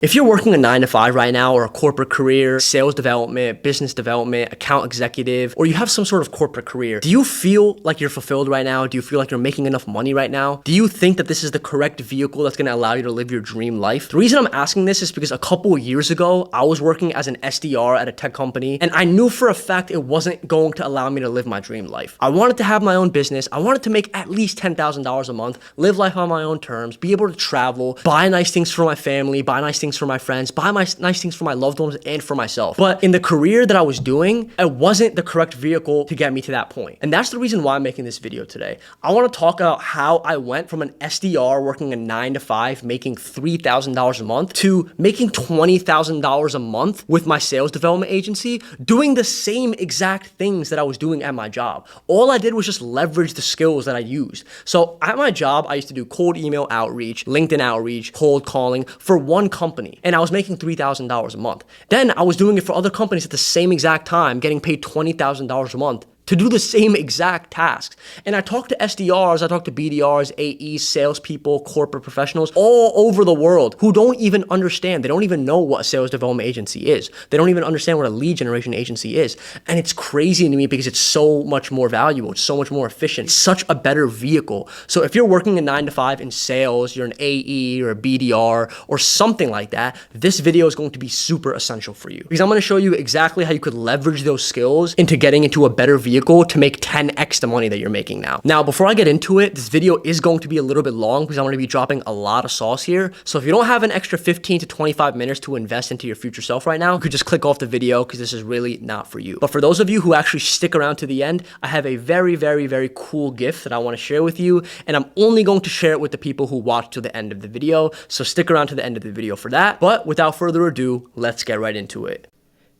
If you're working a 9 to 5 right now, or a corporate career, sales development, business development, account executive, or you have some sort of corporate career, do you feel like you're fulfilled right now? Do you feel like you're making enough money right now? Do you think that this is the correct vehicle that's gonna allow you to live your dream life? The reason I'm asking this is because a couple of years ago, I was working as an SDR at a tech company, and I knew for a fact it wasn't going to allow me to live my dream life. I wanted to have my own business. I wanted to make at least $10,000 a month, live life on my own terms, be able to travel, buy nice things for my family, buy nice things for my friends, buy nice things for my loved ones and for myself. But in the career that I was doing, it wasn't the correct vehicle to get me to that point. And that's the reason why I'm making this video today. I want to talk about how I went from an SDR working a 9 to 5, making $3,000 a month, to making $20,000 a month with my sales development agency, doing the same exact things that I was doing at my job. All I did was just leverage the skills that I used. So at my job, I used to do cold email outreach, LinkedIn outreach, cold calling for one company. And I was making $3,000 a month. Then I was doing it for other companies at the same exact time, getting paid $20,000 a month to do the same exact tasks. And I talked to SDRs, I talked to BDRs, AEs, salespeople, corporate professionals all over the world who don't even understand. They don't even know what a sales development agency is. They don't even understand what a lead generation agency is. And it's crazy to me because it's so much more valuable. It's so much more efficient. It's such a better vehicle. So if you're working a 9 to 5 in sales, you're an AE or a BDR or something like that, this video is going to be super essential for you, because I'm going to show you exactly how you could leverage those skills into getting into a better vehicle to make 10x the money that you're making now. Now, before I get into it, this video is going to be a little bit long because I'm going to be dropping a lot of sauce here. So if you don't have an extra 15 to 25 minutes to invest into your future self right now, you could just click off the video because this is really not for you. But for those of you who actually stick around to the end, I have a very, very, very cool gift that I want to share with you. And I'm only going to share it with the people who watch to the end of the video. So stick around to the end of the video for that. But without further ado, let's get right into it.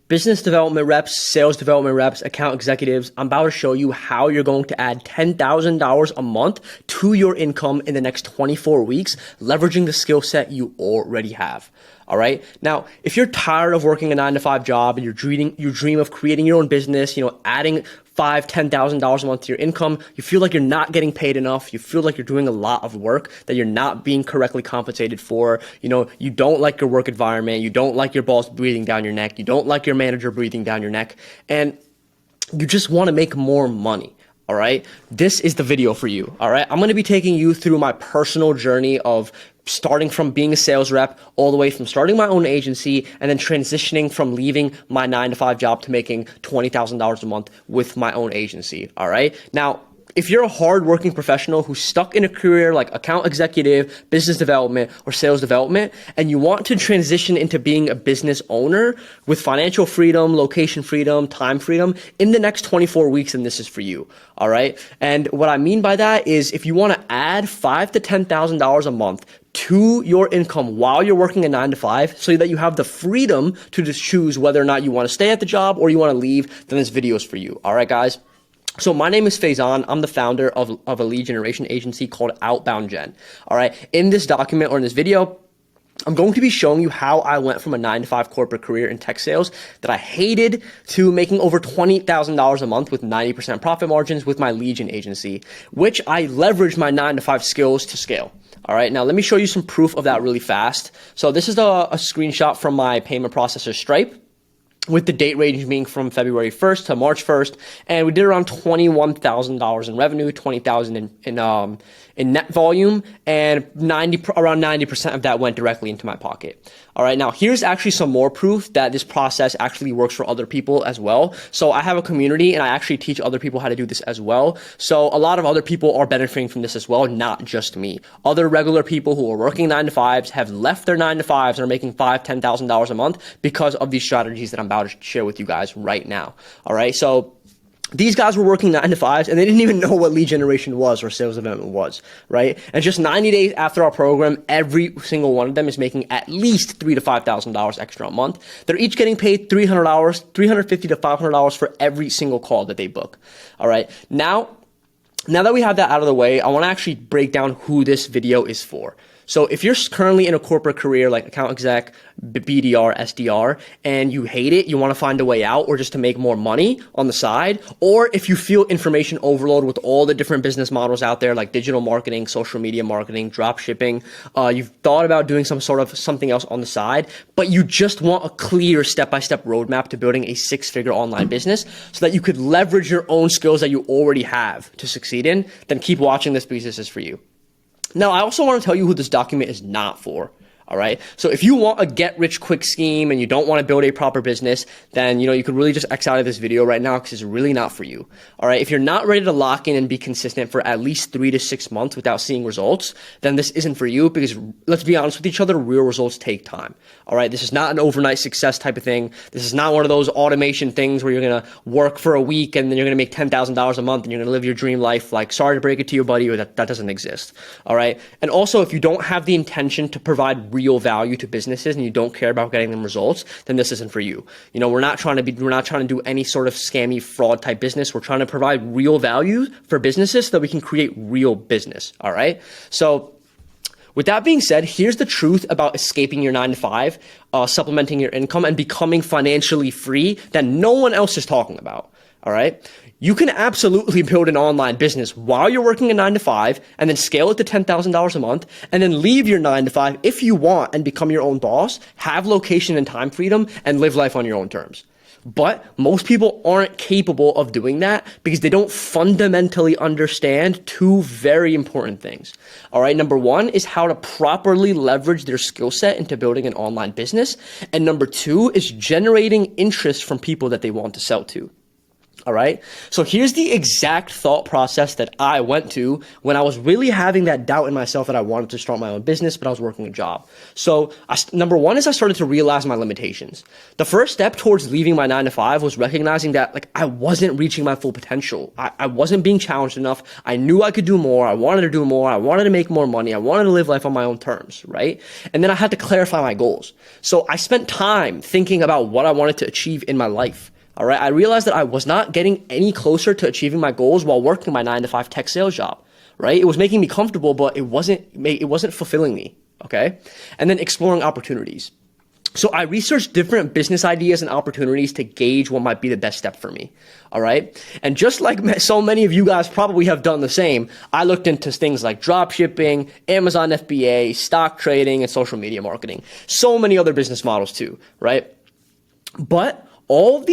Business development reps, sales development reps, account executives, I'm about to show you how you're going to add $10,000 a month to your income in the next 24 weeks, leveraging the skill set you already have. All right. Now, if you're tired of working a 9 to 5 job and you dream of creating your own business, adding $5,000, $10,000 a month to your income, you feel like you're not getting paid enough, you feel like you're doing a lot of work that you're not being correctly compensated for, you don't like your work environment, you don't like your boss breathing down your neck, you don't like your manager breathing down your neck, and you just want to make more money. All right, this is the video for you. All right, I'm going to be taking you through my personal journey of starting from being a sales rep, all the way from starting my own agency and then transitioning from leaving my 9 to 5 job to making $20,000 a month with my own agency. All right, now, if you're a hardworking professional who's stuck in a career like account executive, business development, or sales development, and you want to transition into being a business owner with financial freedom, location freedom, time freedom in the next 24 weeks, then this is for you. All right. And what I mean by that is if you want to add $5,000 to $10,000 a month to your income while you're working a 9 to 5 so that you have the freedom to just choose whether or not you want to stay at the job or you want to leave, then this video is for you. All right, guys. So my name is Faizan. I'm the founder of a lead generation agency called Outbound Gen. All right. In this document or in this video, I'm going to be showing you how I went from a 9 to 5 corporate career in tech sales that I hated to making over $20,000 a month with 90% profit margins with my lead gen agency, which I leveraged my 9 to 5 skills to scale. All right, now let me show you some proof of that really fast. So this is a screenshot from my payment processor Stripe, with the date range being from February 1st to March 1st. And we did around $21,000 in revenue, $20,000 in net volume, and around 90% of that went directly into my pocket. All right, now here's actually some more proof that this process actually works for other people as well. So I have a community and I actually teach other people how to do this as well. So a lot of other people are benefiting from this as well, not just me. Other regular people who are working 9 to 5s have left their 9 to 5s and are making $5,000, $10,000 a month because of these strategies that I'm about to share with you guys right now. All right, so these guys were working 9 to 5s and they didn't even know what lead generation was or sales development was, right? And just 90 days after our program, every single one of them is making at least $3,000 to $5,000 extra a month. They're each getting paid $300, $350 to $500 for every single call that they book. All right, now that we have that out of the way, I want to actually break down who this video is for. So if you're currently in a corporate career like account exec, BDR, SDR, and you hate it, you want to find a way out or just to make more money on the side, or if you feel information overload with all the different business models out there like digital marketing, social media marketing, drop shipping, you've thought about doing something else on the side, but you just want a clear step-by-step roadmap to building a six-figure online business so that you could leverage your own skills that you already have to succeed in, then keep watching this because this is for you. Now, I also want to tell you who this document is not for. All right. So if you want a get rich quick scheme and you don't want to build a proper business, then, you could really just X out of this video right now because it's really not for you. All right. If you're not ready to lock in and be consistent for at least 3 to 6 months without seeing results, then this isn't for you because let's be honest with each other, real results take time. All right. This is not an overnight success type of thing. This is not one of those automation things where you're going to work for a week and then you're going to make $10,000 a month and you're going to live your dream life. Like, sorry to break it to you, buddy, or that doesn't exist. All right. And also, if you don't have the intention to provide real value to businesses and you don't care about getting them results, then this isn't for you. We're not trying to do any sort of scammy fraud type business. We're trying to provide real value for businesses so that we can create real business. All right. So with that being said, here's the truth about escaping your 9 to 5, supplementing your income and becoming financially free that no one else is talking about. All right. You can absolutely build an online business while you're working a 9 to 5 and then scale it to $10,000 a month and then leave your 9 to 5 if you want and become your own boss, have location and time freedom and live life on your own terms. But most people aren't capable of doing that because they don't fundamentally understand two very important things. All right. Number one is how to properly leverage their skill set into building an online business. And number two is generating interest from people that they want to sell to. All right. So here's the exact thought process that I went to when I was really having that doubt in myself that I wanted to start my own business, but I was working a job. So number one is I started to realize my limitations. The first step towards leaving my 9 to 5 was recognizing that I wasn't reaching my full potential. I wasn't being challenged enough. I knew I could do more. I wanted to do more. I wanted to make more money. I wanted to live life on my own terms. Right. And then I had to clarify my goals. So I spent time thinking about what I wanted to achieve in my life. All right. I realized that I was not getting any closer to achieving my goals while working my 9 to 5 tech sales job. Right. It was making me comfortable, but it wasn't fulfilling me. Okay. And then exploring opportunities. So I researched different business ideas and opportunities to gauge what might be the best step for me. All right. And just like so many of you guys probably have done the same, I looked into things like drop shipping, Amazon FBA, stock trading, and social media marketing. So many other business models too. Right. But all of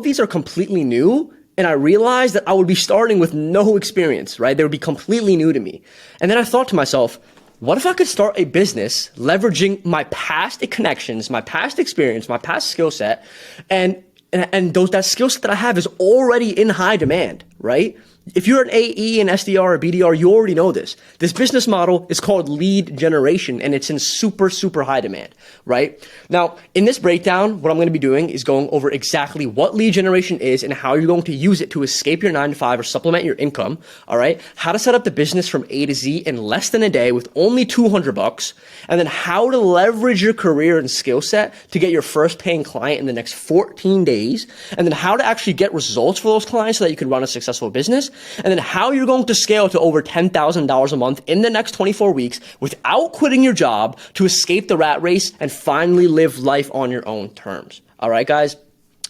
these are completely new. And I realized that I would be starting with no experience, right? They would be completely new to me. And then I thought to myself, what if I could start a business leveraging my past connections, my past experience, my past skill set, and that skill set that I have is already in high demand, right? If you're an AE, an SDR, or BDR, you already know this. This business model is called lead generation, and it's in super, super high demand, right? Now, in this breakdown, what I'm going to be doing is going over exactly what lead generation is and how you're going to use it to escape your 9 to 5 or supplement your income, all right? How to set up the business from A to Z in less than a day with only $200, and then how to leverage your career and skill set to get your first paying client in the next 14 days, and then how to actually get results for those clients so that you can run a successful business, and then how you're going to scale to over $10,000 a month in the next 24 weeks without quitting your job to escape the rat race and finally live life on your own terms. All right, guys.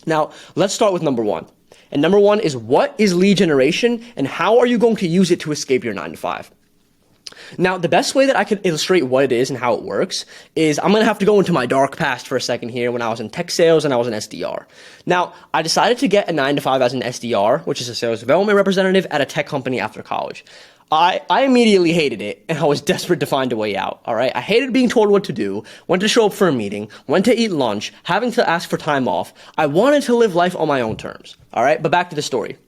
Now, let's start with number one. And number one is, what is lead generation and how are you going to use it to escape your 9 to 5? Now, the best way that I could illustrate what it is and how it works is I'm going to have to go into my dark past for a second here when I was in tech sales and I was an SDR. Now, I decided to get a 9 to 5 as an SDR, which is a sales development representative at a tech company after college. I immediately hated it and I was desperate to find a way out. All right. I hated being told what to do, when to show up for a meeting, when to eat lunch, having to ask for time off. I wanted to live life on my own terms. All right. But back to the story.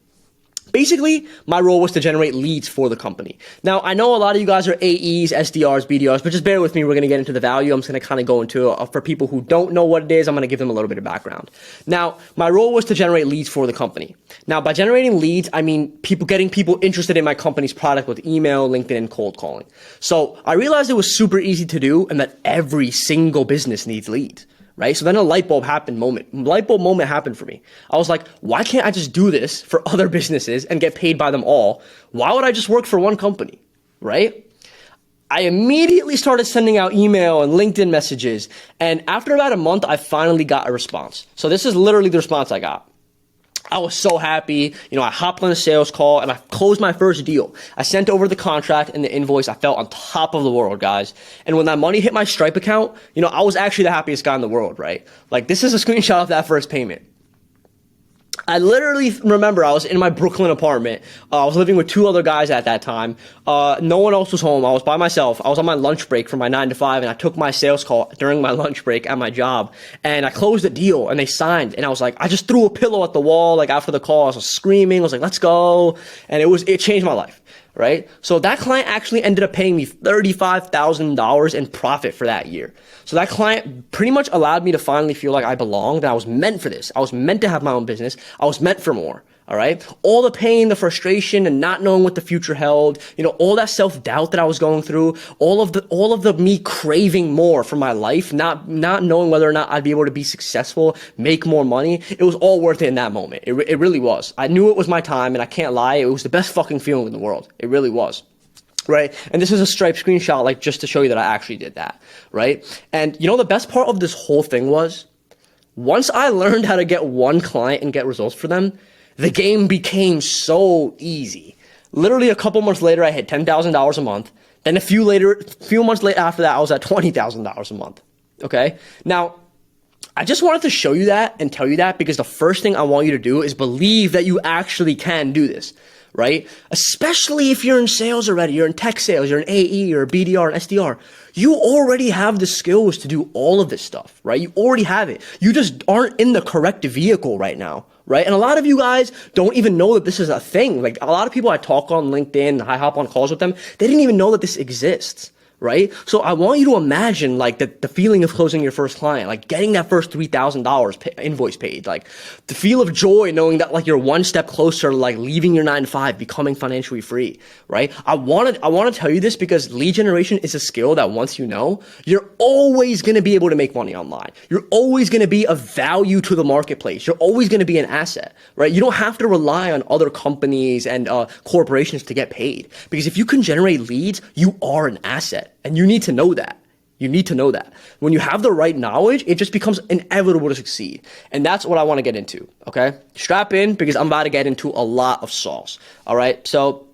Basically, my role was to generate leads for the company. Now, I know a lot of you guys are AEs, SDRs, BDRs, but just bear with me. We're going to get into the value. I'm just going to kind of go into for people who don't know what it is, I'm going to give them a little bit of background. Now, my role was to generate leads for the company. Now, by generating leads, I mean getting people interested in my company's product with email, LinkedIn, and cold calling. So I realized it was super easy to do and that every single business needs leads. Right? So then a light bulb moment happened for me. I was like, why can't I just do this for other businesses and get paid by them all? Why would I just work for one company? Right? I immediately started sending out email and LinkedIn messages. And after about a month, I finally got a response. So this is literally the response I got. I was so happy. I hopped on a sales call and I closed my first deal. I sent over the contract and the invoice. I felt on top of the world, guys. And when that money hit my Stripe account, I was actually the happiest guy in the world, right? Like, this is a screenshot of that first payment. I literally remember I was in my Brooklyn apartment. I was living with 2 other guys at that time. No one else was home. I was by myself. I was on my lunch break from my 9 to 5, and I took my sales call during my lunch break at my job. And I closed the deal, and they signed. And I was like, I just threw a pillow at the wall. Like, after the call, I was screaming. I was like, let's go. And it changed my life. Right? So that client actually ended up paying me $35,000 in profit for that year. So that client pretty much allowed me to finally feel like I belonged, and I was meant for this. I was meant to have my own business. I was meant for more. All right. All the pain, the frustration, and not knowing what the future held, all that self-doubt that I was going through, all of the me craving more for my life, not knowing whether or not I'd be able to be successful, make more money. It was all worth it in that moment. It really was. I knew it was my time, and I can't lie. It was the best fucking feeling in the world. It really was. Right? And this is a Stripe screenshot, like, just to show you that I actually did that. Right? And the best part of this whole thing was, once I learned how to get one client and get results for them, the game became so easy. Literally a couple months later, I hit $10,000 a month. Then a few months later after that, I was at $20,000 a month. Okay? Now, I just wanted to show you that and tell you that because the first thing I want you to do is believe that you actually can do this. Right? Especially if you're in sales already, you're in tech sales, you're in AE, you're a BDR, and SDR. You already have the skills to do all of this stuff, right? You already have it. You just aren't in the correct vehicle right now, right? And a lot of you guys don't even know that this is a thing. Like, a lot of people I talk on LinkedIn, I hop on calls with them, they didn't even know that this exists. Right? So I want you to imagine, like, the feeling of closing your first client, like getting that first $3,000 invoice paid, like the feel of joy knowing that, like, you're one step closer to, like, leaving your 9 to 5, becoming financially free, right? I want to tell you this because lead generation is a skill that once you know, you're always going to be able to make money online. You're always going to be of value to the marketplace. You're always going to be an asset, right? You don't have to rely on other companies and corporations to get paid, because if you can generate leads, you are an asset. And you need to know that. You need to know that. When you have the right knowledge, it just becomes inevitable to succeed. And that's what I want to get into, okay? Strap in, because I'm about to get into a lot of sauce, all right? So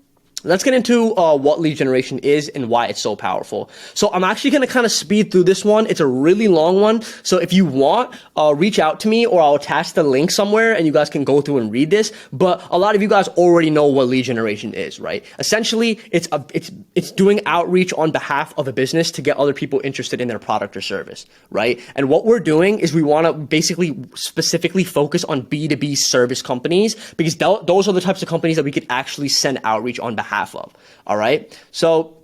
let's get into what lead generation is and why it's so powerful. So I'm actually going to kind of speed through this one. It's a really long one. So if you want, reach out to me, or I'll attach the link somewhere and you guys can go through and read this. But a lot of you guys already know what lead generation is, right? Essentially, it's doing outreach on behalf of a business to get other people interested in their product or service, right? And what we're doing is we want to basically specifically focus on B2B service companies, because those are the types of companies that we could actually send outreach on behalf of. All right. So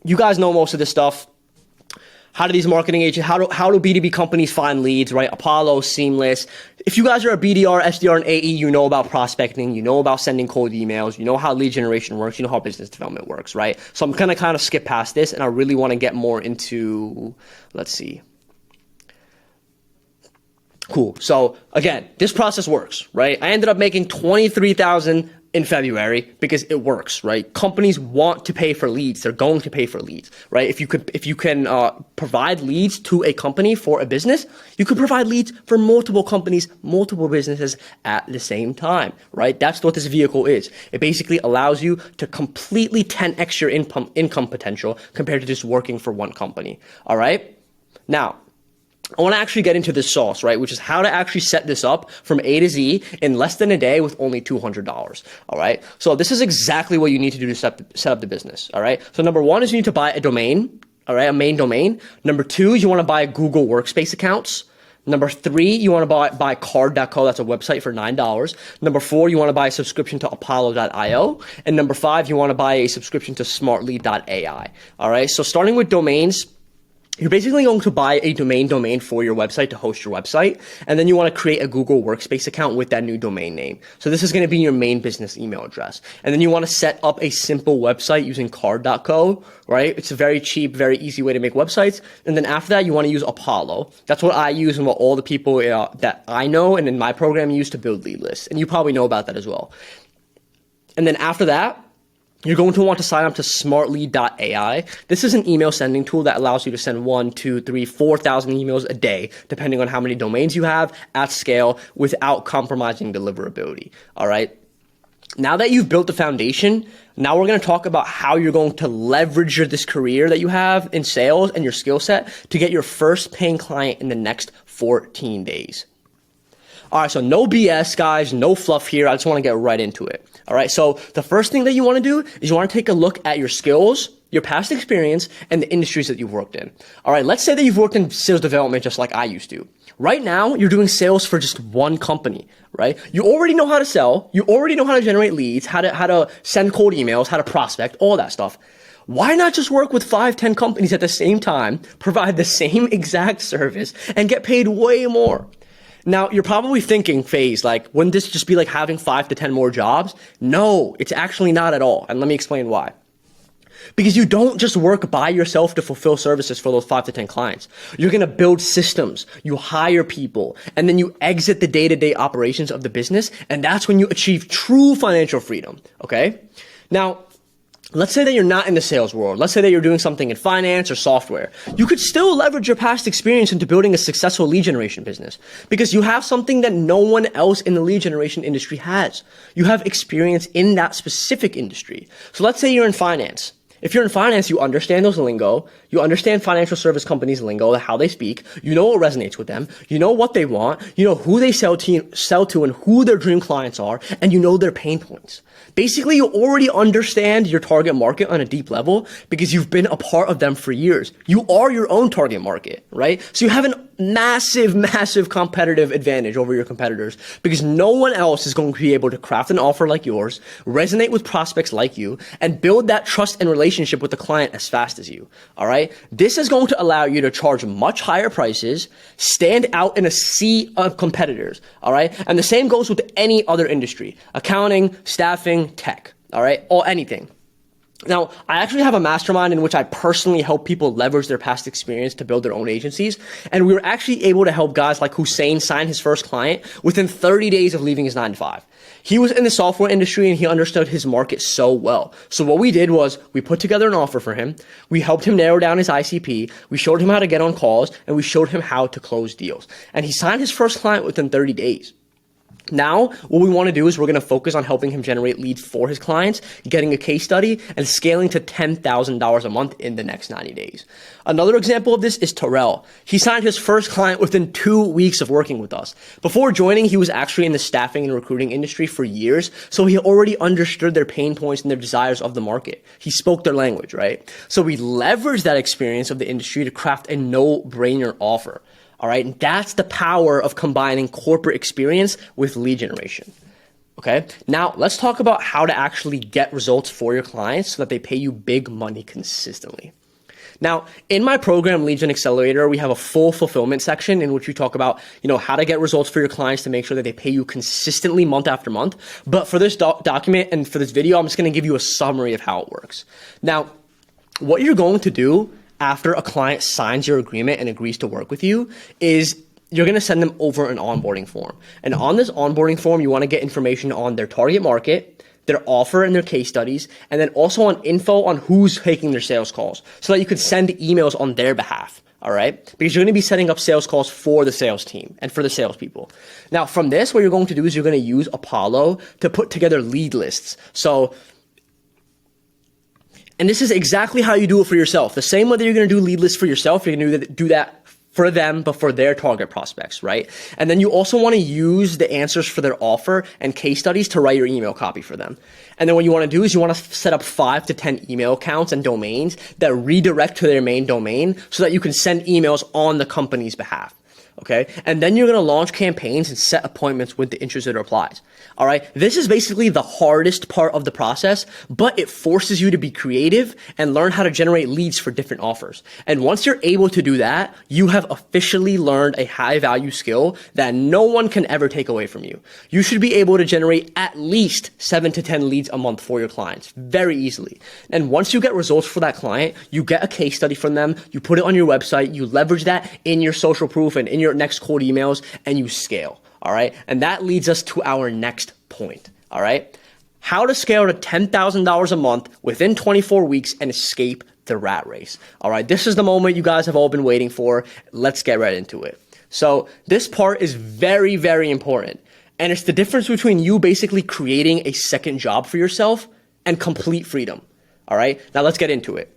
you guys know most of this stuff. How do these marketing agents, how do B2B companies find leads, right? Apollo, Seamless. If you guys are a BDR, SDR, and AE, you know about prospecting, you know about sending cold emails, you know how lead generation works, you know how business development works, right? So I'm going to kind of skip past this, and I really want to get more into, let's see. Cool. So again, this process works, right? I ended up making $23,000 in February because it works, right? Companies want to pay for leads. They're going to pay for leads, right? If you can provide leads to a company for a business, you could provide leads for multiple companies, multiple businesses at the same time, right? That's what this vehicle is. It basically allows you to completely 10x your income potential compared to just working for one company, all right? Now, I want to actually get into this sauce, right? Which is how to actually set this up from A to Z in less than a day with only $200. All right. So this is exactly what you need to do to set up the business. All right. So number one is you need to buy a domain. All right. A main domain. Number two, you want to buy Google Workspace accounts. Number three, you want to buy card.co. That's a website for $9. Number four, you want to buy a subscription to Apollo.io. And number five, you want to buy a subscription to Smartly.ai. All right. So starting with domains, you're basically going to buy a domain for your website to host your website. And then you want to create a Google Workspace account with that new domain name. So this is going to be your main business email address. And then you want to set up a simple website using card.co, right? It's a very cheap, very easy way to make websites. And then after that, you want to use Apollo. That's what I use and what all the people that I know and in my program use to build lead lists. And you probably know about that as well. And then after that, you're going to want to sign up to smartlead.ai. This is an email sending tool that allows you to send 1, 2, 3, 4,000 emails a day, depending on how many domains you have at scale without compromising deliverability. All right. Now that you've built the foundation, now we're going to talk about how you're going to leverage this career that you have in sales and your skill set to get your first paying client in the next 14 days. All right, so no BS, guys, no fluff here. I just want to get right into it. All right, so the first thing that you want to do is you want to take a look at your skills, your past experience, and the industries that you've worked in. All right, let's say that you've worked in sales development just like I used to. Right now, you're doing sales for just one company, right? You already know how to sell. You already know how to generate leads, how to send cold emails, how to prospect, all that stuff. Why not just work with 5, 10 companies at the same time, provide the same exact service, and get paid way more? Now, you're probably thinking, FaZe, like, wouldn't this just be like having 5 to 10 more jobs? No, it's actually not at all. And let me explain why. Because you don't just work by yourself to fulfill services for those 5 to 10 clients. You're going to build systems, you hire people, and then you exit the day-to-day operations of the business. And that's when you achieve true financial freedom. Okay. Now, let's say that you're not in the sales world. Let's say that you're doing something in finance or software. You could still leverage your past experience into building a successful lead generation business because you have something that no one else in the lead generation industry has. You have experience in that specific industry. So let's say you're in finance. If you're in finance, you understand those lingo, you understand financial service companies lingo, how they speak, you know what resonates with them, you know what they want, you know who they sell to and who their dream clients are, and you know their pain points. Basically, you already understand your target market on a deep level because you've been a part of them for years. You are your own target market, right? So you have a massive competitive advantage over your competitors because no one else is going to be able to craft an offer like yours, resonate with prospects like you, and build that trust and relationship with the client as fast as you, all right? This is going to allow you to charge much higher prices, stand out in a sea of competitors, all right? And the same goes with any other industry, accounting, staffing, tech, all right, or anything. Now, I actually have a mastermind in which I personally help people leverage their past experience to build their own agencies. And we were actually able to help guys like Hussein sign his first client within 30 days of leaving his 9-to-5. He was in the software industry and he understood his market so well. So what we did was we put together an offer for him. We helped him narrow down his ICP. We showed him how to get on calls and we showed him how to close deals. And he signed his first client within 30 days. Now, what we want to do is we're going to focus on helping him generate leads for his clients, getting a case study, and scaling to $10,000 a month in the next 90 days. Another example of this is Terrell. He signed his first client within 2 weeks of working with us. Before joining, he was actually in the staffing and recruiting industry for years, so he already understood their pain points and their desires of the market. He spoke their language, right? So we leveraged that experience of the industry to craft a no-brainer offer. All right. And that's the power of combining corporate experience with lead generation. Okay. Now let's talk about how to actually get results for your clients so that they pay you big money consistently. Now, in my program, Lead Gen Accelerator, we have a full fulfillment section in which we talk about, how to get results for your clients to make sure that they pay you consistently month after month. But for this document and for this video, I'm just going to give you a summary of how it works. Now, what you're going to do after a client signs your agreement and agrees to work with you is you're going to send them over an onboarding form. And on this onboarding form, you want to get information on their target market, their offer and their case studies, and then also on info on who's taking their sales calls so that you could send emails on their behalf. All right. Because you're going to be setting up sales calls for the sales team and for the salespeople. Now, from this, what you're going to do is you're going to use Apollo to put together lead lists. And this is exactly how you do it for yourself. The same way that you're going to do lead lists for yourself, you're going to do that for them, but for their target prospects, right? And then you also want to use the answers for their offer and case studies to write your email copy for them. And then what you want to do is you want to set up 5 to 10 email accounts and domains that redirect to their main domain so that you can send emails on the company's behalf. Okay. And then you're going to launch campaigns and set appointments with the interested replies. All right. This is basically the hardest part of the process, but it forces you to be creative and learn how to generate leads for different offers. And once you're able to do that, you have officially learned a high value skill that no one can ever take away from you. You should be able to generate at least 7 to 10 leads a month for your clients very easily. And once you get results for that client, you get a case study from them, you put it on your website, you leverage that in your social proof and in your next cold emails, and you scale. All right. And that leads us to our next point. All right. How to scale to $10,000 a month within 24 weeks and escape the rat race. All right, this is the moment you guys have all been waiting for. Let's get right into it. So this part is very, very important. And it's the difference between you basically creating a second job for yourself and complete freedom. All right, now let's get into it.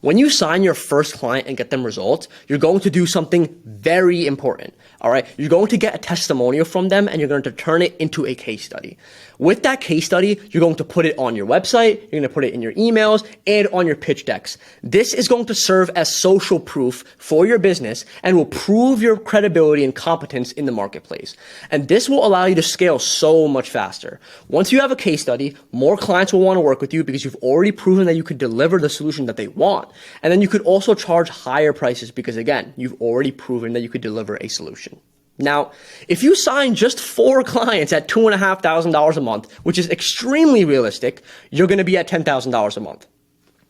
When you sign your first client and get them results, you're going to do something very important. All right, you're going to get a testimonial from them and you're going to turn it into a case study. With that case study, you're going to put it on your website, you're going to put it in your emails and on your pitch decks. This is going to serve as social proof for your business and will prove your credibility and competence in the marketplace. And this will allow you to scale so much faster. Once you have a case study, more clients will want to work with you because you've already proven that you could deliver the solution that they want. And then you could also charge higher prices because, again, you've already proven that you could deliver a solution. Now, if you sign just 4 clients at $2,500 a month, which is extremely realistic, you're going to be at $10,000 a month.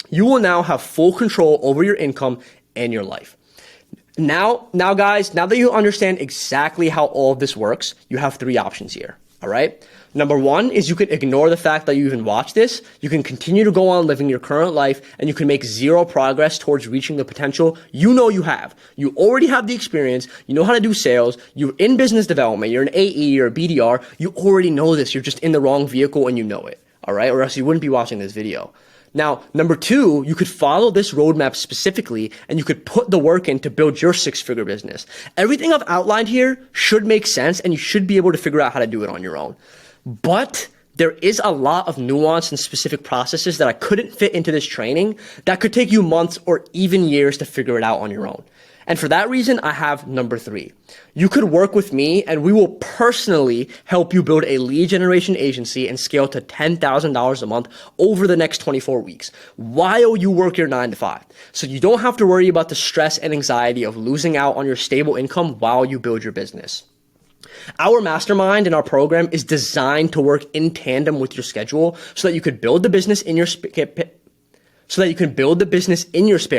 You will now have full control over your income and your life. Now guys, now that you understand exactly how all of this works, you have 3 options here. All right. Number 1 is you can ignore the fact that you even watched this. You can continue to go on living your current life and you can make zero progress towards reaching the potential you know you have. You already have the experience. You know how to do sales. You're in business development. You're an AE, you're a BDR. You already know this. You're just in the wrong vehicle and you know it. All right. Or else you wouldn't be watching this video. Now, number 2, you could follow this roadmap specifically and you could put the work in to build your 6-figure business. Everything I've outlined here should make sense and you should be able to figure out how to do it on your own. But there is a lot of nuance and specific processes that I couldn't fit into this training that could take you months or even years to figure it out on your own. And for that reason, I have number 3. You could work with me and we will personally help you build a lead generation agency and scale to $10,000 a month over the next 24 weeks while you work your 9 to 5. So you don't have to worry about the stress and anxiety of losing out on your stable income while you build your business. Our mastermind in our program is designed to work in tandem with your schedule so that you could build the business in your spare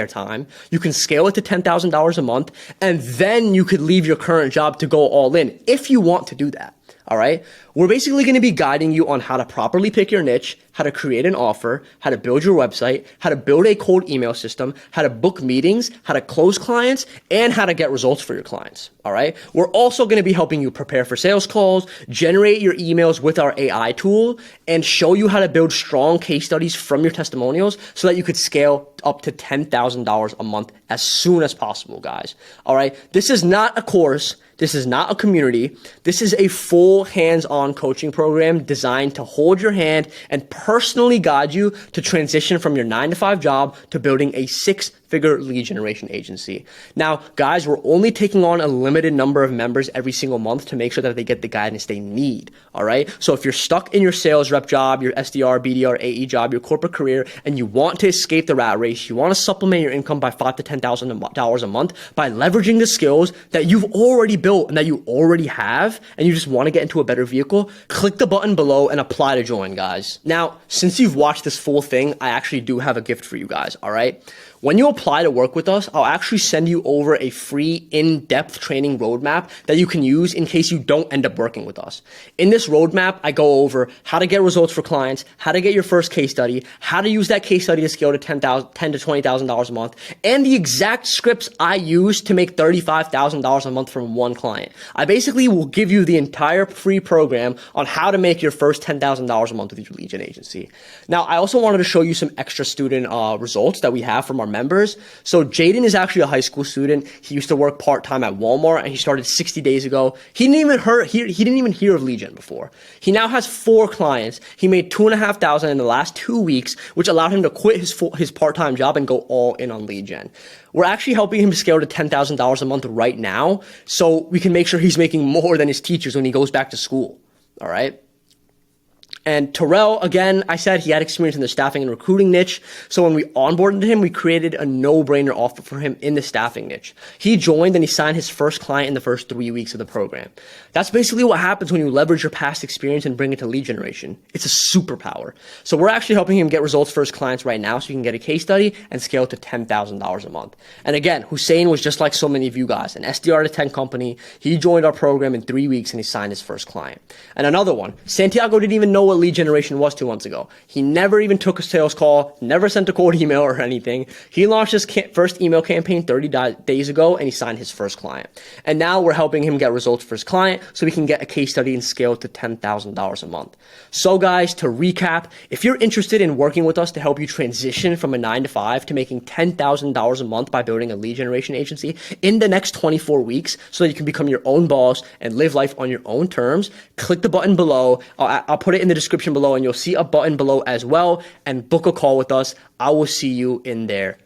time, you can scale it to $10,000 a month, and then you could leave your current job to go all in if you want to do that. All right. We're basically going to be guiding you on how to properly pick your niche, how to create an offer, how to build your website, how to build a cold email system, how to book meetings, how to close clients, and how to get results for your clients. All right. We're also going to be helping you prepare for sales calls, generate your emails with our AI tool, and show you how to build strong case studies from your testimonials so that you could scale up to $10,000 a month as soon as possible, guys. All right. This is not a course. This is not a community. This is a full hands-on coaching program designed to hold your hand and personally guide you to transition from your 9 to 5 job to building a 6-figure lead generation agency. Now, guys, we're only taking on a limited number of members every single month to make sure that they get the guidance they need. All right. So if you're stuck in your sales rep job, your SDR, BDR, AE job, your corporate career, and you want to escape the rat race, you want to supplement your income by $5,000 to $10,000 a month by leveraging the skills that you've already built and that you already have, and you just want to get into a better vehicle, click the button below and apply to join, guys. Now, since you've watched this full thing, I actually do have a gift for you guys. All right. When you apply to work with us, I'll actually send you over a free in-depth training roadmap that you can use in case you don't end up working with us. In this roadmap, I go over how to get results for clients, how to get your first case study, how to use that case study to scale to $10,000 to $20,000 a month, and the exact scripts I use to make $35,000 a month from one client. I basically will give you the entire free program on how to make your first $10,000 a month with your lead gen agency. Now, I also wanted to show you some extra student results that we have from our members. So Jaden is actually a high school student. He used to work part-time at Walmart and he started 60 days ago. He didn't even hear of lead gen before. He now has 4 clients. He made $2,500 in the last 2 weeks, which allowed him to quit his part-time job and go all in on lead gen. We're actually helping him scale to $10,000 a month right now so we can make sure he's making more than his teachers when he goes back to school. All right. And Terrell, again, I said he had experience in the staffing and recruiting niche. So when we onboarded him, we created a no-brainer offer for him in the staffing niche. He joined and he signed his first client in the first 3 weeks of the program. That's basically what happens when you leverage your past experience and bring it to lead generation. It's a superpower. So we're actually helping him get results for his clients right now so he can get a case study and scale to $10,000 a month. And again, Hussein was just like so many of you guys, an SDR to 10 company. He joined our program in 3 weeks and he signed his first client. And another one, Santiago didn't even know what what lead generation was 2 months ago. He never even took a sales call, never sent a cold email or anything. He launched his first email campaign 30 days ago, and he signed his first client. And now we're helping him get results for his client so we can get a case study and scale to $10,000 a month. So guys, to recap, if you're interested in working with us to help you transition from a 9 to 5 to making $10,000 a month by building a lead generation agency in the next 24 weeks so that you can become your own boss and live life on your own terms, click the button below. I'll put it in the description below, and you'll see a button below as well, and book a call with us. I will see you in there.